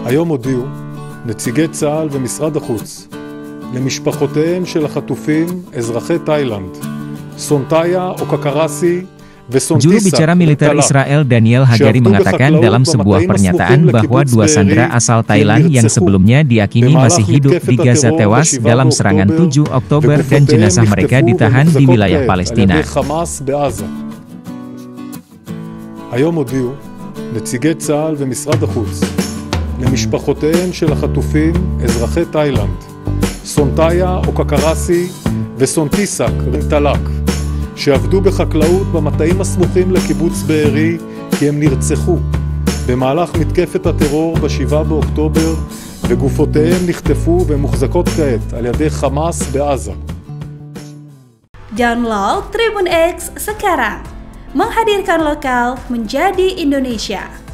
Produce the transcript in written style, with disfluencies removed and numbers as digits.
היום הודיעו נציגי צה"ל ומשרד החוץ למשפחותיהם של החטופים אזרחי תאילנד, סונטאיה אוקקרסי וסונטיסק. Juru bicara militer Israel Daniel Hagari mengatakan dalam sebuah pernyataan bahwa dua sandera asal Thailand yang sebelumnya diyakini masih hidup di Gaza tewas dalam serangan 7 Oktober dan jenazah mereka ditahan di wilayah Palestina. היום הודיעו נציגי צה"ל ומשרד החוץ למשפחותיהם של החטופים אזרחי תאילנד, סונטאיה אוקקרסי וסונטיסק רינטלק, שעבדו בחקלאות במטעים הסמוכים לקיבוץ בארי, כי הם נרצחו במהלך מתקפת הטרור ב-7 באוקטובר, וגופותיהם נחטפו ומוחזקות כעת על ידי חמאס בעזה. Download Tribun X sekarang, menghadirkan lokal menjadi Indonesia.